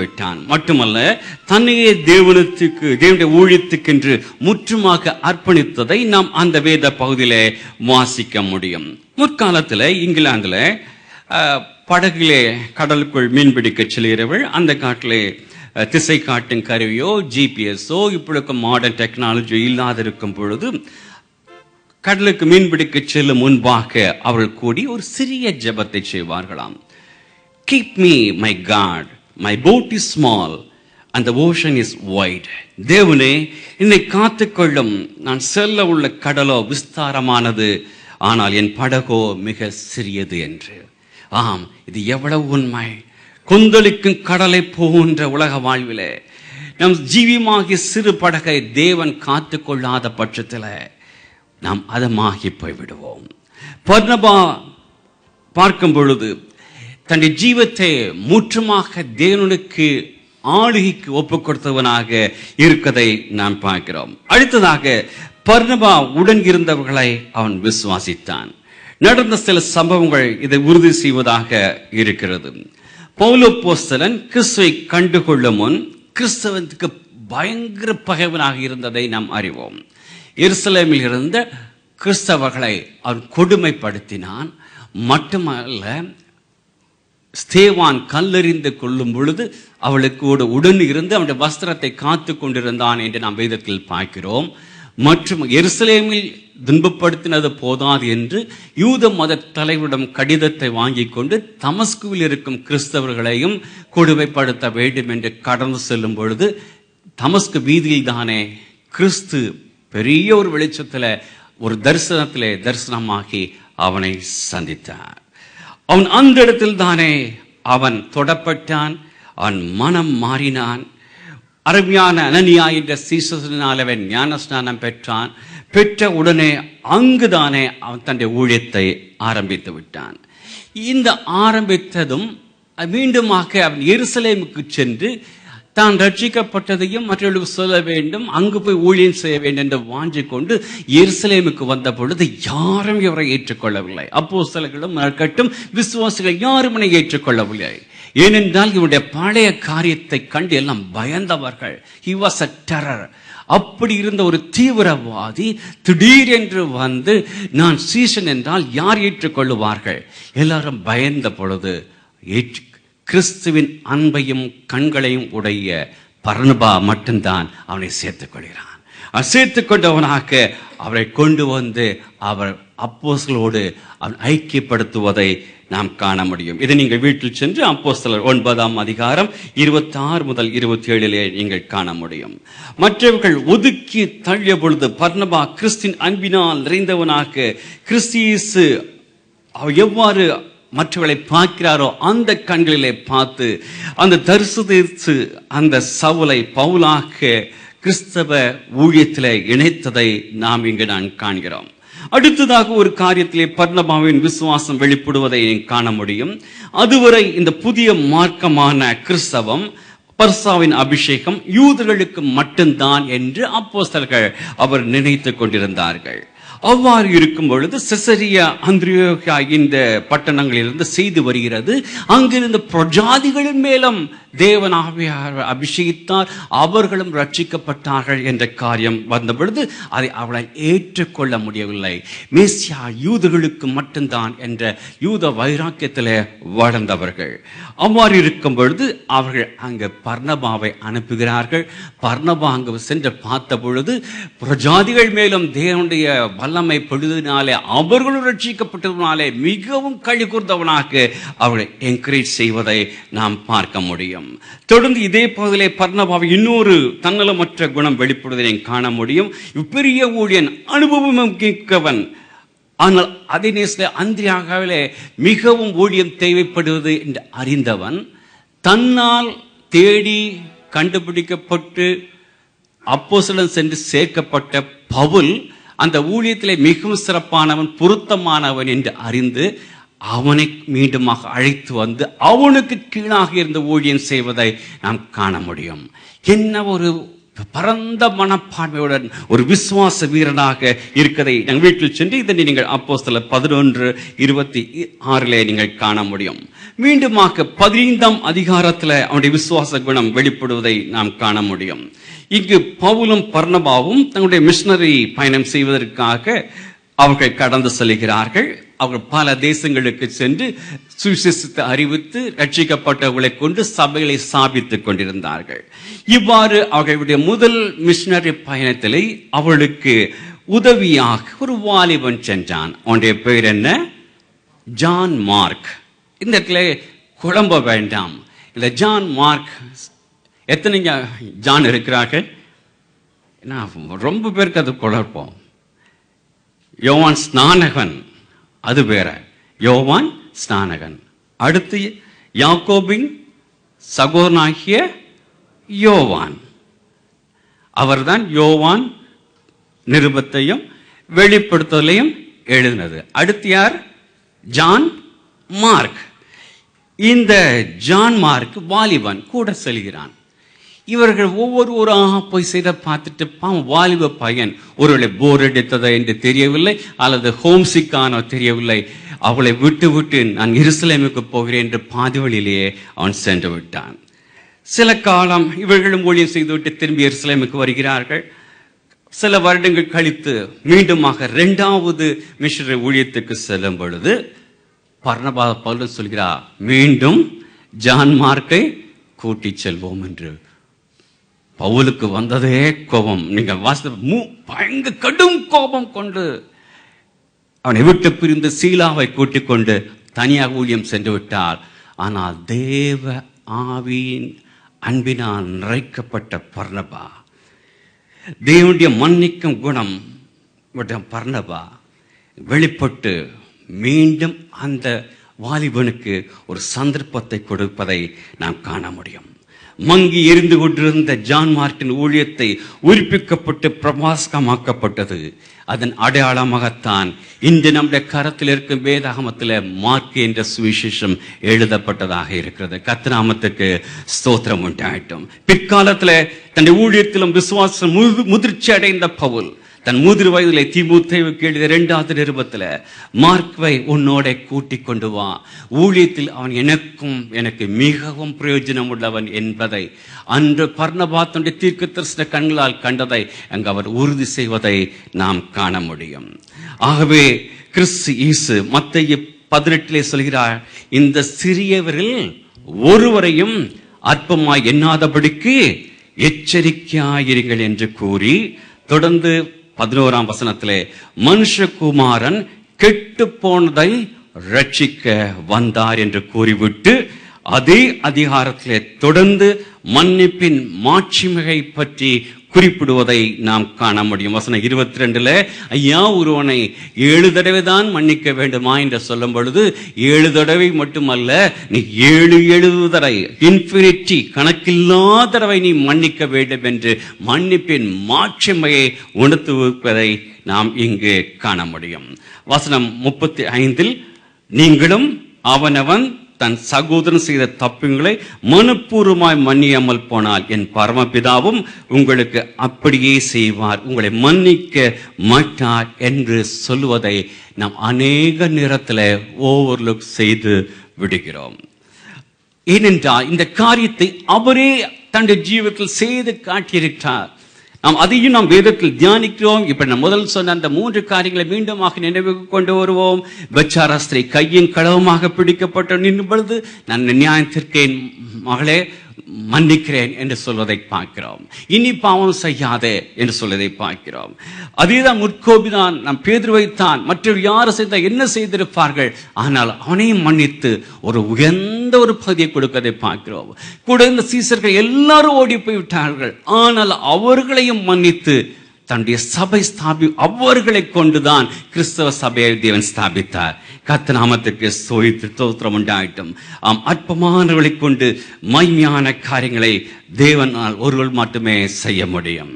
விட்டான். மட்டுமல்ல, தன்னையே தேவனுடைய ஊழியத்துக்கென்று முற்றுமாக அர்ப்பணித்ததை நாம் அந்த வேத பகுதியிலே வாசிக்க முடியும். முற்காலத்தில் இங்கிலாந்துல படகிலே கடலுக்குள் மீன்பிடிக்க செல்கிறவள் அந்த காட்டிலே திசை காட்டும் கருவியோ ஜிபிஎஸ்ஓ இப்பொழுது மாடர்ன் டெக்னாலஜி இல்லாதிருக்கும் பொழுது கடலுக்கு மீன்பிடிக்க செல்லும் முன்பாக அவர்கள் கூடி ஒரு சிறிய ஜெபத்தை செய்வார்களாம். Keep me, my God, my boat is small and the ocean is wide. தேவனே, என்னை காத்துக்கொள்ளும். நான் செல்ல உள்ள கடலோ விஸ்தாரமானது, ஆனால் என் படகோ மிக சிறியது என்று. ஆம், இது எவ்வளவு உண்மை. கொந்தளிக்கும் கடலை போன்ற உலக வாழ்விலே நம் ஜீவியமாகிய சிறு படகை தேவன் காத்து கொள்ளாத பட்சத்தில் நாம் அதமாகி போய்விடுவோம். பர்னபா பார்க்கும் பொழுது தன்னுடைய ஜீவத்தை முற்றுமாக தேவனுக்கு ஆளுகைக்கு ஒப்புக் கொடுத்தவனாக இருக்கதை நாம் பார்க்கிறோம். அடுத்ததாக பர்னபா உடன் இருந்தவர்களை அவன் விசுவாசித்தான். நடந்த சில சம்பவங்கள் இதை உறுதி செய்வதாக இருக்கிறது. பவுல் அப்போஸ்தலன் கிறிஸ்துவை கண்டுகொள்ளும் முன் கிறிஸ்தவத்துக்கு பயங்கர பகைவனாக இருந்ததை நாம் அறிவோம். எருசலேமில் இருந்த கிறிஸ்தவர்களை அவன் கொடுமைப்படுத்தினான். மட்டுமல்ல, ஸ்தேவான் கல்லெறிந்து கொள்ளும் பொழுது அவளுக்கு உடன் இருந்து அவனுடைய வஸ்திரத்தை காத்து கொண்டிருந்தான் என்று நாம் வேதத்தில் பார்க்கிறோம். மற்றும் எருசலேமில் துன்பப்படுத்தினது போதாது என்று யூத மத தலைவரிடம் கடிதத்தை வாங்கி கொண்டு தமஸ்குவில் இருக்கும் கிறிஸ்தவர்களையும் கொடுமைப்படுத்த வேண்டும் என்று கடந்து செல்லும் பொழுது தமஸ்கு வீதியில் தானே கிறிஸ்து பெரிய ஒரு வெளிச்சத்தில் ஒரு தரிசனமாகி அவனை சந்தித்தார். அவன் அந்த இடத்தில் தானே அவன் தொடப்பட்டான், அவன் மனம் மாறினான். அருமையான அனனியா என்ற சீசனால் அவன் ஞானஸ்நானம் பெற்றான். பெற்ற உடனே அங்குதானே அவன் தன்னுடைய ஊழியத்தை ஆரம்பித்து விட்டான். இந்த ஆரம்பித்ததும் மீண்டுமாக அவன் எருசலேமுக்கு சென்று தான் ரட்சிக்கப்பட்டதையும் மற்றவர்களுக்கு சொல்ல வேண்டும், அங்கு போய் ஊழியம் செய்ய வேண்டும் என்று வாஞ்சி கொண்டு எருசலேமுக்கு வந்த பொழுது யாரும் இவரை ஏற்றுக்கொள்ளவில்லை. அப்போஸ்தலர்களும் இருக்கட்டும், விசுவாசிகள் யாரும் இவனை ஏற்றுக்கொள்ளவில்லை. ஏனென்றால் இவருடைய பழைய காரியத்தை கண்டு எல்லாம் பயந்தவர்கள். He was a terror. அப்படி இருந்த ஒரு தீவிரவாதி திடீரென்று வந்து நான் சீசன் என்றால் யார் ஏற்றுக்கொள்ளுவார்கள்? எல்லாரும் பயந்த பொழுது கிறிஸ்துவின் அன்பையும் கண்களையும் உடைய பர்னபா மட்டும்தான் அவனை சேர்த்துக் கொள்கிறான். சேர்த்துக் கொண்டவனாக அவரை கொண்டு வந்து அவர் அப்போஸ்தலரோடு அவன் ஐக்கியப்படுத்துவதை நாம் காண முடியும். இதை நீங்கள் வீட்டில் சென்று அப்போஸ்தலர் 9ஆம் அதிகாரம் 26 முதல் 27 நீங்கள் காண முடியும். மற்றவர்கள் ஒதுக்கி தள்ளிய பொழுது பர்னபா கிறிஸ்தின் அன்பினால் நிறைந்தவனாக கிறிஸ்து எவ்வாறு மற்றவர்களை பார்க்கிறாரோ அந்த கண்களிலே பார்த்து அந்த தரிசித்து அந்த சவுலை பவுலாக கிறிஸ்தவ ஊழியத்திலே இணைத்ததை நாம் இங்கு காண்கிறோம். அடுத்ததாக ஒரு காரியத்திலே பர்னபாவின் விசுவாசம் வெளிப்படுவதை காண முடியும். அதுவரை இந்த புதிய மார்க்கமான கிறிஸ்தவம் பர்சாவின் அபிஷேகம் யூதர்களுக்கு மட்டும்தான் என்று அப்போஸ்தலர்கள் அவர் நினைத்துக் கொண்டிருந்தார்கள். அவ்வாறு இருக்கும் பொழுது செசரியா அந்தியோகியா இந்த பட்டணங்களிலிருந்து செய்து வருகிறது. அங்கிருந்த பிரஜாதிகளின் மேலும் தேவன் ஆவியார் அபிஷேகித்தார், அவர்களும் ரட்சிக்கப்பட்டார்கள் என்ற காரியம் வந்த பொழுது அதை அவளை ஏற்றுக்கொள்ள முடியவில்லை. மேசியா யூதர்களுக்கு மட்டும்தான் என்ற யூத வைராக்கியத்தில் வாழ்ந்தவர்கள். அவ்வாறு இருக்கும் பொழுது அவர்கள் அங்கு பர்னபாவை அனுப்புகிறார்கள். பர்னபா அங்கு சென்று பார்த்த பொழுது பிரஜாதிகள் மேலும் தேவனுடைய வல்லமை பொழுதினாலே அவர்களும் ரட்சிக்கப்பட்டதுனாலே மிகவும் களி கூர்ந்தவனாக அவர்களை என்கரேஜ் செய்வதை நாம் பார்க்க முடியும். தொடர்ந்து இதே பகுதியிலே பர்னபாவை இன்னொரு தன்னலமற்ற குணம் வெளிப்படுவதை காண முடியும். பெரிய ஊழியன், அனுபவம் மிக்கவன். ஆனால் அதே நேரத்தில் அந்தியாகவிலே மிகவும் ஊழியம் தேவைப்படுவது என்று அறிந்தவன், தன்னால் தேடி கண்டுபிடிக்கப்பட்டு அப்போஸ்தலன் சென்று சேர்க்கப்பட்ட பவுல் அந்த ஊழியத்திலே மிகவும் சிறப்பானவன், பொருத்தமானவன் என்று அறிந்து அவனை மீண்டுமாக அழைத்து வந்து அவனுக்கு கீழாக இருந்த ஊழியம் செய்வதை நாம் காண முடியும். என்ன ஒரு பரந்த மனப்பான்மையுடன் ஒரு விசுவாச வீரனாக இருக்கதை நாங்கள் வீட்டில் சென்று இதனை நீங்கள் அப்போஸ்தலர் 11:26 நீங்கள் காண முடியும். மீண்டுமாக 15ஆம் அதிகாரத்தில் அவனுடைய விசுவாச குணம் வெளிப்படுவதை நாம் காண முடியும். இங்கு பவுலும் பர்னபாவும் தங்களுடைய மிஷனரி பயணம் செய்வதற்காக அவர்கள் கடந்து செல்கிறார்கள். அவர்கள் பல தேசங்களுக்கு சென்று சுவிசேஷத்தை அறிவித்து ரட்சிக்கப்பட்டவர்களை கொண்டு சபைகளை ஸ்தாபித்துக் கொண்டிருந்தார்கள். இவ்வாறு அவர்களுடைய முதல் மிஷனரி பயணத்திலே அவளுக்கு உதவியாக ஒரு வாலிபன் சென்றான். அவனுடைய பெயர் என்ன? John mark. இந்த இடத்துல குழம்ப வேண்டாம். இந்த ஜான் மார்க், எத்தனை ஜான் இருக்கிறார்கள்? ரொம்ப பேருக்கு அது குழப்பம். யோவான் ஸ்நானகன் அது வேற, யோவான் ஸ்நானகன். அடுத்து யாக்கோபின் சகோதரனாகிய யோவான், அவர்தான் யோவான் நிருபத்தையும் வெளிப்படுத்தலையும் எழுதினது. அடுத்து யார்? John mark. இந்த ஜான் மார்க் வாலிபன் கூட செல்கிறான். இவர்கள் ஒவ்வொருவராக போய் செய்த பார்த்துட்டு வாலிப பையன் ஒருவேளை போர் அடித்ததா என்று தெரியவில்லை, அல்லது ஹோம்சிக்கானோ தெரியவில்லை. அவளை விட்டு விட்டு நான் எருசலேமுக்கு போகிறேன் என்று பாதி வழியிலேயே அவன் சென்று விட்டான். சில காலம் இவர்களும் ஊழியம் செய்துவிட்டு திரும்பி எருசலேமுக்கு வருகிறார்கள். சில வருடங்கள் கழித்து மீண்டுமாக 2வது மிஷனரி ஊழியத்துக்கு செல்லும் பொழுது பர்னபா பவுல் சொல்கிறார், மீண்டும் ஜான் மார்க்கை கூட்டி செல்வோம் என்று. பவுலுக்கு வந்ததே கோபம். நீங்க பயங்கர கடும் கோபம் கொண்டு அவனை விட்டு பிரிந்து சீலாவை கூட்டிக் கொண்டு தனியாக ஊழியம் சென்று விட்டார். ஆனால் தேவ ஆவியின் அன்பினால் நிறைக்கப்பட்ட பர்னபா, தேவனுடைய மன்னிக்கும் குணம் பர்னபா வெளிப்பட்டு மீண்டும் அந்த வாலிபனுக்கு ஒரு சந்தர்ப்பத்தை கொடுப்பதை நாம் காண முடியும். மங்கி எரிந்து கொண்டிருந்த ஜான் மார்க்கின் ஊழியத்தை உயிர்ப்பிக்கப்பட்டு பிரபாசமாக்கப்பட்டது. அதன் அடையாளமாகத்தான் இன்று நம்முடைய கரத்தில் இருக்கும் வேதாகமத்தில் மார்க் என்ற சுவிசேஷம் எழுதப்பட்டதாக இருக்கிறது. கர்த்தநாமத்துக்கு ஸ்தோத்திரம் உண்டாகட்டும். பிற்காலத்தில் தன்னுடைய ஊழியத்திலும் விசுவாசம் முதிர்ச்சி அடைந்த பவுல் தன் 3 வயதிலே தீமோத்தேயுவுக்கு எழுதிய 2வது நிருபத்தில் மார்க்கை உன்னோட கூட்டிக் கொண்டு வா, ஊழியத்தில் அவன் எனக்கு மிகவும் பிரயோஜனம் உள்ளவன் என்பதை அன்று பர்னபா தன்னுடைய தீர்க்கதரிசன கண்களால் கண்டதை அங்கு அவர் உறுதி செய்வதை நாம் காண முடியும். ஆகவே கிறிஸ்து இயேசு மத்தேயு 18 சொல்கிறார், இந்த சிறியவர்கள் ஒருவரையும் அற்பமாய் எண்ணாதபடிக்கு எச்சரிக்கையாயிருங்கள் என்று கூறி தொடர்ந்து 11ஆம் வசனத்திலே மனுஷகுமாரன் கெட்டு போனதை ரட்சிக்க வந்தார் என்று கூறிவிட்டு அதே அதிகாரத்திலே தொடர்ந்து மன்னிப்பின் மாட்சிமிகை பற்றி குறிப்பிடுவதை நாம் காண முடியும். வசனம் 22 ஐயா ஒருவனை 7 தடவை தான் மன்னிக்க வேண்டுமா என்று சொல்லும் பொழுது 7 தடவை மட்டுமல்ல, நீ 7 தடவை இன்ஃபினிட்டி கணக்கில்லாத தடவை நீ மன்னிக்க வேண்டும் என்று மன்னிப்பின் மாட்சிமையை உணர்த்துவதை நாம் இங்கு காண முடியும். வசனம் 35 நீங்களும் அவனவன் தன் சகோதரன் செய்த தப்புகளை மனப்பூர்வமாய் மன்னியாமல் போனால் என் பரமபிதாவும் உங்களுக்கு அப்படியே செய்வார், உங்களை மன்னிக்க மாட்டார் என்று சொல்லுவதை நாம் அநேக நேரத்தில் ஓவர்லுக் செய்து விடுகிறோம். ஏனென்றால் இந்த காரியத்தை அவரே தன்னுடைய ஜீவிதத்தில் செய்து காட்டியிருக்கிறார். அதையும் நாம் வேதத்தில் தியானிக்கிறோம். இப்ப நான் முதல் சொன்ன அந்த 3 காரியங்களை மீண்டுமாக நினைவுக்கு கொண்டு வருவோம். விபச்சாரஸ்திரி கையின் களவுமாக பிடிக்கப்பட்ட நின்ற பொழுது நான் நியாயத்திற்கேன் மகளே மன்னிக்கிறேன் என்று சொல்வதை பார்க்கிறோம். இனி பாவம் செய்யாதே என்று சொல்வதை பார்க்கிறோம். அதேதான் முற்கோபிதான் நம் பேதுருவைத்தான் மற்றவர் யார் செய்தால் என்ன செய்திருப்பார்கள், ஆனால் அவனையும் மன்னித்து ஒரு உயர்ந்த ஒரு பகுதியை கொடுக்கதை பார்க்கிறோம். கூட இந்த சீசர்கள் எல்லாரும் ஓடி போய்விட்டார்கள், ஆனால் அவர்களையும் மன்னித்து தன்னுடைய சபை அவர்களை கொண்டுதான் கிறிஸ்தவ சபையை தேவன் ஸ்தாபித்தார். கர்த்தர் நாமத்துக்கு ஸ்தோத்திரம் உண்டாகட்டும். அற்பமானவர்களை கொண்டு மகிமையான காரியங்களை தேவனால் ஒருவர் மட்டுமே செய்ய முடியும்.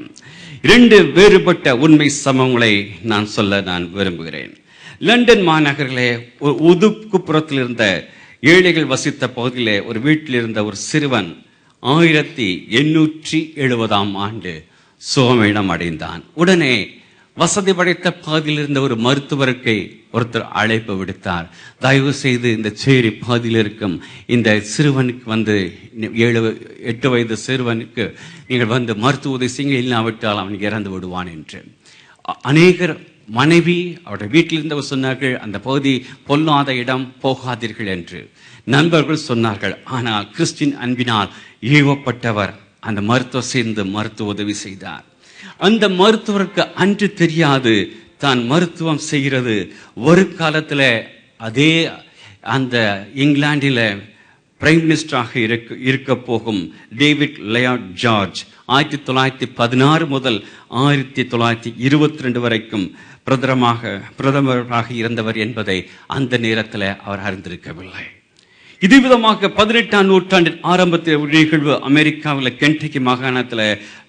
2 வேறுபட்ட உண்மை சம்பவங்களை நான் சொல்ல விரும்புகிறேன். லண்டன் மாநகரிலே ஒதுக்குப்புறத்தில் இருந்த ஏழைகள் வசித்த பகுதியிலே ஒரு வீட்டில் இருந்த ஒரு சிறுவன் 1870 சுகமேடம் அடைந்தான். உடனே வசதி படைத்த பாதியில் இருந்த ஒரு மருத்துவருக்கு ஒருத்தர் அழைப்பு விடுத்தார். தயவு செய்து இந்த சேரி பாதியில் இருக்கும் இந்த சிறுவனுக்கு 7-8 வயது சிறுவனுக்கு நீங்கள் மருத்துவ உதவி செய்ய, இல்லாவிட்டால் அவனுக்கு இறந்து விடுவான் என்று. அநேகர் மனைவி அவருடைய வீட்டில் இருந்தவர் சொன்னார்கள், அந்த பகுதி பொல்லாத இடம், போகாதீர்கள் என்று. நண்பர்கள் சொன்னார்கள். ஆனால் கிறிஸ்டின் அன்பினால் ஏவப்பட்டவர் அந்த மருத்துவர் சேர்ந்து மருத்துவ உதவி செய்தார். அந்த மருத்துவருக்கு அன்று தெரியாது தான் மருத்துவம் செய்கிறது ஒரு காலத்தில் அதே அந்த இங்கிலாந்தில் பிரைம் மினிஸ்டராக இருக்க போகும் டேவிட் லயார்ட் ஜார்ஜ் 1916 முதல் 1922 வரைக்கும் பிரதமராக இருந்தவர் என்பதை அந்த நேரத்தில் அவர் அறிந்திருக்கவில்லை. இது விதமாக 18ஆம் நூற்றாண்டின் ஆரம்பத்தில் ஒரு நிகழ்வு அமெரிக்காவில் கென்டக்கி மாகாணத்தில்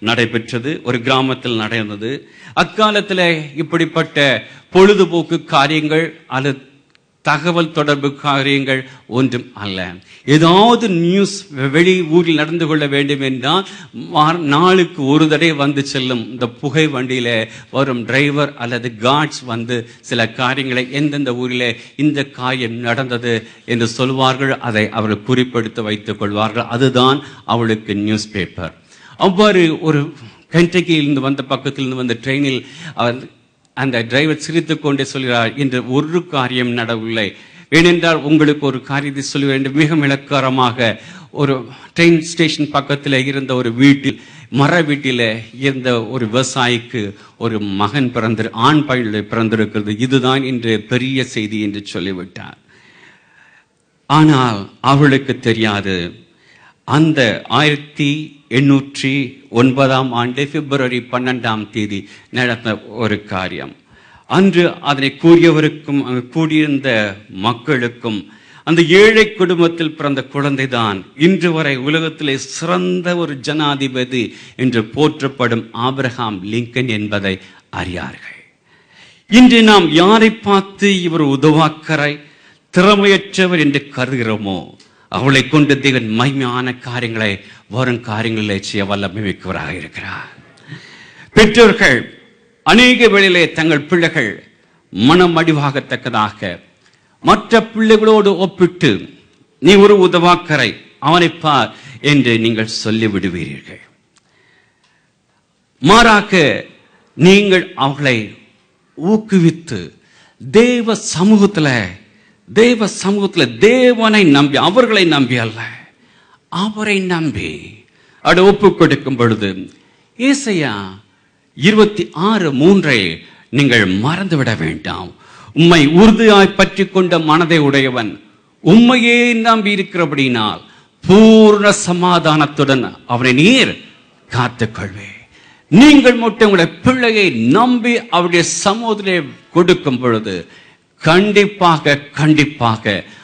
நடைபெற்றது. ஒரு கிராமத்தில் நடந்தது. அக்காலத்தில் இப்படிப்பட்ட பொழுதுபோக்கு காரியங்கள் அல்லது தகவல் தொடர்பு காரியங்கள் ஒன்றும் அல்ல. ஏதாவது நியூஸ் வெளி ஊரில் நடந்து கொள்ள வேண்டும் என்றால் நாளுக்கு ஒரு தடவை செல்லும் இந்த புகை வண்டியில வரும் டிரைவர் அல்லது கார்ட்ஸ் சில காரியங்களை எந்தெந்த ஊரில் இந்த காரியம் நடந்தது என்று சொல்வார்கள். அதை அவர்கள் குறிப்பெடுத்து வைத்துக் கொள்வார்கள். அதுதான் அவளுக்கு நியூஸ் பேப்பர். அவ்வாறு ஒரு கென்டக்கியிலிருந்து பக்கத்திலிருந்து ட்ரெயினில் அந்த டிரைவர் சிரித்துக் கொண்டே சொல்கிறார், இன்று ஒரு காரியம் நடவில்லை. ஏனென்றால் உங்களுக்கு ஒரு காரியத்தை சொல்ல வேண்டும். மிக இலக்காரமாக ஒரு ட்ரெயின் ஸ்டேஷன் பக்கத்தில் இருந்த ஒரு வீட்டில், மர வீட்டில் இருந்த ஒரு விவசாயிக்கு ஒரு மகன் ஆண் பையன் பிறந்திருக்கிறது. இதுதான் இன்று பெரிய செய்தி என்று சொல்லிவிட்டார். ஆனால் அவளுக்கு தெரியாது, அந்த 1809 பிப்ரவரி 12 நடந்த ஒரு காரியம். அன்று அதனை கூறியவருக்கும் கூடியிருந்த மக்களுக்கும் அந்த ஏழை குடும்பத்தில் பிறந்த குழந்தைதான் இன்று வரை உலகத்திலே சிறந்த ஒரு ஜனாதிபதி என்று போற்றப்படும் ஆபிரகாம் லிங்கன் என்பதை அறியார்கள். இன்று நாம் யாரை பார்த்து இவர் உதவாக்கரை, திறமையற்றவர் என்று கருதுகிறோமோ அவளை கொண்டு தேவன் மகிமையான காரியங்களை வரும் காரியங்களிலே செய்ய வல்லமை மிக்கவராக இருக்கிறார். பெற்றோர்கள் அநேக வேளையிலே தங்கள் பிள்ளைகள் மனம் அடிவாகத்தக்கதாக மற்ற பிள்ளைகளோடு ஒப்பிட்டு நீ ஒரு உதவாக்கரை, அவனை பார் என்று நீங்கள் சொல்லிவிடுவீர்கள். மாறாக நீங்கள் அவர்களை ஊக்குவித்து தேவ சமூகத்தில் தேவனை நம்பி, அவர்களை நம்பி அல்ல, அவரை நம்பி அதை ஒப்புக் கொடுக்கும் பொழுது ஏசாயா 26:3 நீங்கள் மறந்துவிட வேண்டாம். உம்மை உறுதியாய் பற்றி கொண்ட மனதை உடையவன் உம்மையே நம்பி இருக்கிறபடினால் பூர்ண சமாதானத்துடன் அவனை நீர் காத்துக்கொள்வே. நீங்கள் மட்டும் உங்களுடைய பிள்ளையை நம்பி அவருடைய சமூகத்திலே கொடுக்கும் பொழுது கண்டிப்பாக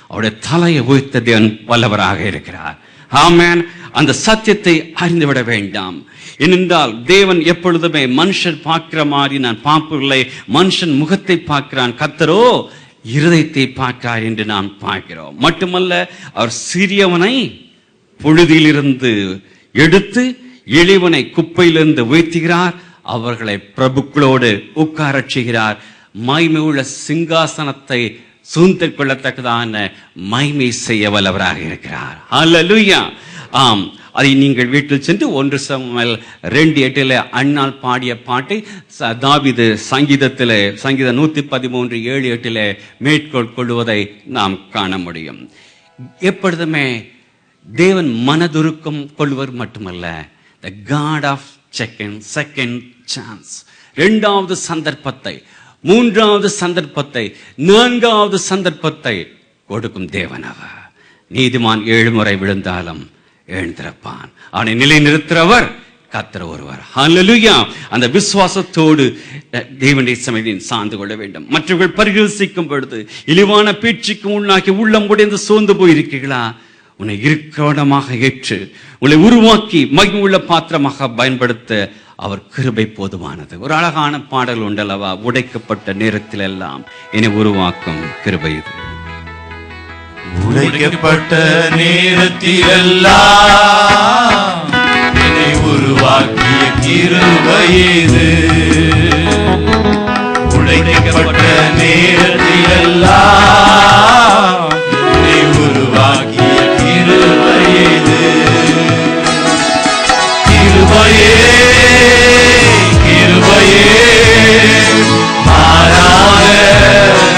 அவருடைய தலையை உயர்த்த தேவன் வல்லவராக இருக்கிறார். ஆமென். அந்த சத்தியத்தை அறிந்துவிட வேண்டாம். ஏனென்றால் தேவன் எப்பொழுதுமே மனுஷன் பார்க்கிற மாதிரி நான் பார்ப்பதில்லை, மனுஷன் முகத்தை பார்க்கிறான், கர்த்தரோ இருதயத்தை பார்க்கிறார் என்று நாம் பார்க்கிறோம். மட்டுமல்ல, அவர் சிறியவனை புழுதியிலிருந்து எடுத்து எளிவனை குப்பையிலிருந்து உயர்த்துகிறார், அவர்களை பிரபுக்களோடு உட்காரச் செய்கிறார். மகிமை உள்ள சிங்காசனத்தை சூழ்ந்து கொள்ளத்தக்கதான மகிமை செய்ய வல்லவராக இருக்கிறார். அல்லேலூயா. ஆம், அதை நீங்கள் வீட்டில் சென்று 1 சாமுவேல் 2:8 அண்ணால் பாடிய பாட்டை தாவீது சங்கீதம் 113:7-8 மேற்கோள் கொள்வதை நாம் காண முடியும். எப்பொழுதுமே தேவன் மனதுருக்கம் கொள்வர் மட்டுமல்ல, the God of second chance, 2வது சந்தர்ப்பத்தை, 3வது சந்தர்ப்பத்தை, 4வது சந்தர்ப்பத்தை கொடுக்கும் தேவன் அவர். நீதிமான் 7 முறை விழுந்தாலும் எழுந்திருப்பான், அவனை நிலை நிறுத்துறவர் கர்த்தர் ஒருவர். ஹல்லேலூயா. அந்த விசுவாசத்தோடு தேவனுடைய சமயத்தில் சார்ந்து கொள்ள வேண்டும். மற்றவர்கள் பரிகசிக்கும் பொழுது இழிவான பேச்சுக்கு உள்ளாக்கி உள்ளம் உடைந்து சோர்ந்து போயிருக்கீங்களா? உன்னை இருக்கிறவனமாக ஏற்று உன்னை உருவாக்கி மகிமை உள்ள பாத்திரமாக பயன்படுத்த அவர் கிருபை போதுமானது. ஒரு அழகான பாடல் உண்டல்லவா, உடைக்கப்பட்ட நேரத்தில் எல்லாம் என்னை உருவாக்கும் கிருபை இது. உடைக்கப்பட்ட நேரத்திலெல்லாம் என்னை உருவாக்கிய கிருபை இது. உடைக்கப்பட்ட நேரத்திலெல்லாம் என்னை உருவாக்கிய கிருபை இது. கிருபையே கிருபையே மாறாத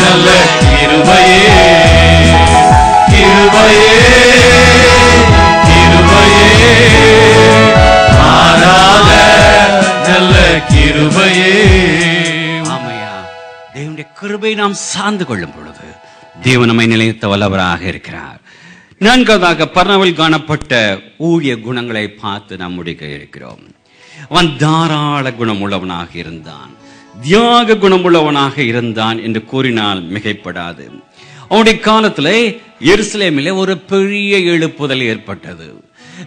நல்ல கிருபையே. கிருபையே கிருபையே மாறாத நல்ல கிருபையே. ஆமையா, தேவனுடைய கிருபை நாம் சார்ந்து கொள்ளும் பொழுது தேவன் நம்மை நிலைத்த வல்லவராக இருக்கிறார். நான்காவதாக பர்னவில் காணப்பட்ட ஊழிய குணங்களை பார்த்து நாம் முடிக்க இருக்கிறோம். அவன் தாராள குணமுள்ளவனாக இருந்தான், தியாக குணமுள்ளவனாக இருந்தான் என்று கூறினால் மிகைப்படாது. அவனுடைய காலத்திலே எருசலேமிலே ஒரு பெரிய எழுப்புதல் ஏற்பட்டது.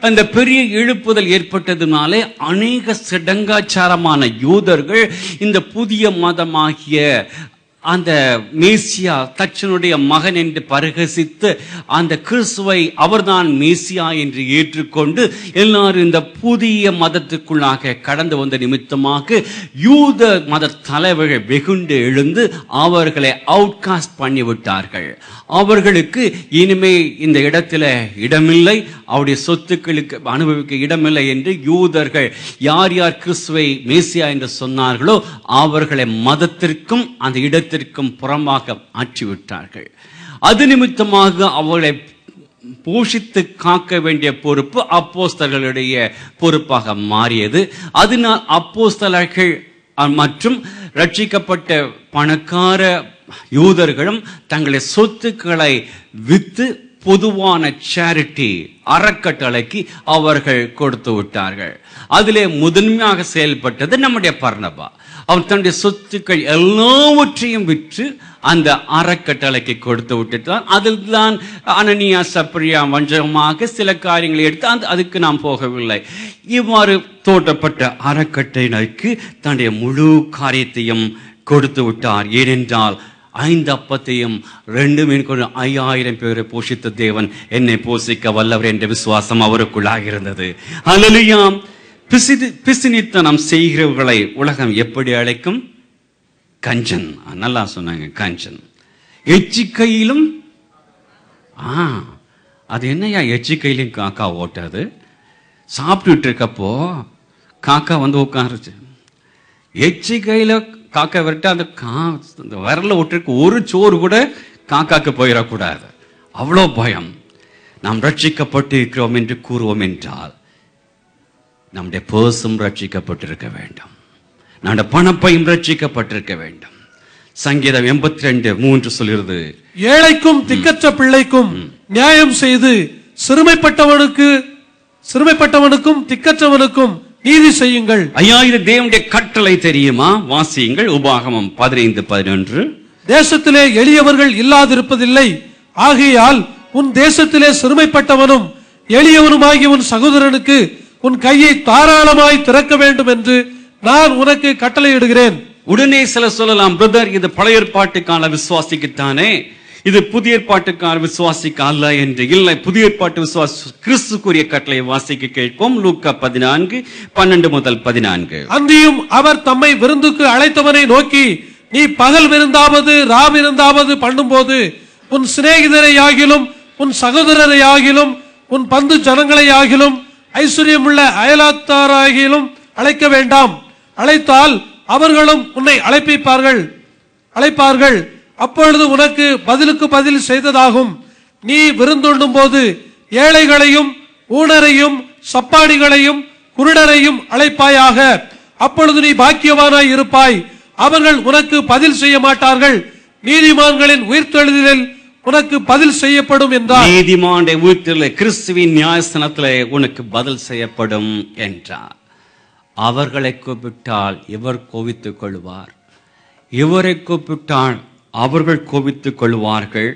அந்த பெரிய எழுப்புதல் ஏற்பட்டதுனாலே அநேக சடங்காச்சாரமான யூதர்கள் இந்த புதிய மதமாகிய அந்த மேசியா தச்சனுடைய மகன் என்று பரிகசித்து அந்த கிறிஸ்துவை அவர்தான் மேசியா என்று ஏற்றுக்கொண்டு எல்லாரும் இந்த புதிய மதத்துக்குள்ளாக கடந்து வந்த நிமித்தமாக யூத மத தலைவர்கள் வெகுண்டு எழுந்து அவர்களை அவுட்காஸ்ட் பண்ணிவிட்டார்கள். அவர்களுக்கு இனிமே இந்த இடத்துல இடமில்லை, அவருடைய சொத்துக்களுக்கு அனுபவிக்க இடமில்லை என்று யூதர்கள் யார் யார் கிறிஸ்துவை மேசியா என்று சொன்னார்களோ அவர்களை மதத்திற்கும் அந்த இடத்திற்கும் புறமாக ஆற்றிவிட்டார்கள். அது நிமித்தமாக அவர்களை போஷித்து காக்க வேண்டிய பொறுப்பு அப்போஸ்தலர்களுடைய பொறுப்பாக மாறியது. அதனால் அப்போஸ்தலர்கள் மற்றும் ரட்சிக்கப்பட்ட பணக்கார யூதர்களும் தங்களுடைய சொத்துக்களை வித்து பொதுவான சேரிட்டி அறக்கட்டளைக்கு அவர்கள் கொடுத்து விட்டார்கள். அதிலே முதன்மையாக செயல்பட்டது நம்முடைய பர்னபா. அவன் தன்னுடைய சொத்துக்கள் எல்லாவற்றையும் விற்று அந்த அறக்கட்டளைக்கு கொடுத்து விட்டுட்டான். அதில் தான் அனனியா சப்ரியா வஞ்சகமாக சில காரியங்களை எடுத்து அதுக்கு நாம் போகவில்லை. இவ்வாறு தோற்றப்பட்ட அறக்கட்டளைக்கு தன்னுடைய முழு காரியத்தையும் கொடுத்து விட்டார். ஏனென்றால் 5 அப்பத்தையும் 2 மீன் 5000 பேரை போஷித்த தேவன் என்னை போஷிக்க வல்லவர் என்ற விசுவாசம் அவருக்குள்ளாக இருந்தது. அல்லேலூயா. பிசினித்தனம் செய்கிறவர்களை உலகம் எப்படி அழைக்கும்? கஞ்சன். நல்லா சொன்னாங்க, கஞ்சன். எச்சிக்கையிலும் அது என்னையா எச்சிக்கையிலும் காக்கா ஓட்டாது? சாப்பிட்டுட்டு இருக்கப்போ காக்கா வந்து உட்காருச்சு. எச்சிக்கையில காக்கா விரட்ட அந்த விரல விட்டுருக்கு ஒரு சோறு கூட காக்காக்கு போயிடக்கூடாது. அவ்வளோ பயம். நாம் ரட்சிக்கப்பட்டு இருக்கிறோம் என்று கூறுவோம் என்றால் நம்முடைய பர்சும் ரட்சிக்கப்பட்டிருக்க வேண்டும், நம்முடைய பணப்பையும் ரட்சிக்கப்பட்டிருக்க வேண்டும். சங்கீதம் 82:3 சொல்கிறது, ஏழைக்கும் திக்கற்ற பிள்ளைக்கும் நியாயம் செய்து சிறுமைப்பட்டவனுக்கும் திக்கற்றவனுக்கும் நீதி செய்யுங்கள். ஐயா, இது தேவனுடைய கட்டளை தெரியுமா? வாசியுங்கள். உபாகமம் 15:11. தேசத்திலே எளியவர்கள் இல்லாதிருப்பதில்லை, ஆகையால் உன் தேசத்திலே சிறுமைப்பட்டவனும் எளியவனுமாகிய உன் சகோதரனுக்கு உன் கையை தாராளமாய் திறக்க வேண்டும் என்று நான் உனக்கு கட்டளையிடுகிறேன். உடனே சில சொல்லலாம், பிரதர் இது பழைய ஏற்பாட்டுக்கான விசுவாசிக்குத்தானே, இது புதிய ஏற்பாட்டுக்கான விசுவாசிக்க அல்ல என்று. இல்லை, புதிய ஏற்பாட்டு விசுவாசி கிறிஸ்துக்குரிய கட்டளை வாசிக்க கேட்போம். லூக்கா 14:12-14. அன்றியும் அவர் தம்மை விருந்துக்கு அழைத்தவனை நோக்கி, நீ பகல் விருந்தாவது ராவிருந்தாவது பண்ணும்போது உன் சிநேகிதரை ஆகிலும் உன் சகோதரரை ஆகிலும் உன் பந்து ஜனங்களை ஆகிலும் ஐஸ்வர்யமுள்ள அயலாத்தாராகிலும் அழைக்க வேண்டாம். அழைத்தால் அவர்களும் உன்னை அழைப்பார்கள். அப்பொழுது உனக்கு பதிலுக்கு பதில் செய்ததாகும். நீ விருந்துண்ணும் போது ஏழைகளையும் ஊனரையும் சப்பாடிகளையும் குருடரையும் அழைப்பாயாக. அப்பொழுது நீ பாக்கியவானாய் இருப்பாய். அவர்கள் உனக்கு பதில் செய்ய மாட்டார்கள். நீதிமான்களின் உயிர்த்தெழுதலில் உனக்கு பதில் செய்யப்படும் என்றார். நீதிமானுடைய உயிர்த்தெழுதலில் கிறிஸ்துவின் நியாயஸ்தானத்திலே உனக்கு பதில் செய்யப்படும் என்றார். அவர்களை கூப்பிட்டால் இவர் கோபித்துக் கொள்வார், இவரை கூப்பிட்டால் அவர்கள் கோபித்துக் கொள்வார்கள்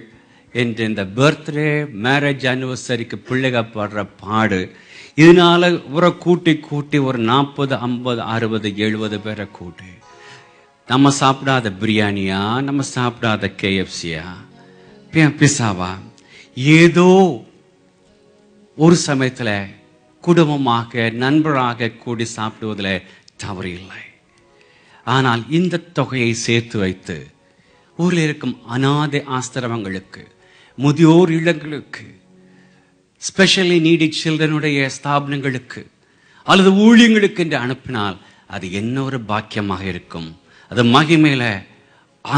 என்று இந்த பர்த்டே மேரேஜ் அனிவர்சரிக்கு பிள்ளைகள் படுற பாடு. இதனால இவரை கூட்டி ஒரு 40, 50, 60, 70 பேரை கூட்டி நம்ம சாப்பிடாத பிரியாணியா, நம்ம சாப்பிடாத KFCயா, பிசாவா, ஏதோ ஒரு சமயத்துல குடும்பமாக நண்பராக கூடி சாப்பிடுவதில் தவறு இல்லை. ஆனால் இந்த தொகையை சேர்த்து வைத்து ஊரில் இருக்கும் அநாதை ஆஸ்திரமங்களுக்கு, முதியோர் இல்லங்களுக்கு, ஸ்பெஷலி நீடிட் சில்ட்ரனுடைய ஸ்தாபனங்களுக்கு அல்லது ஊழியங்களுக்கு என்று அனுப்பினால் அது என்ன ஒரு பாக்கியமாக இருக்கும். அது மகிமையில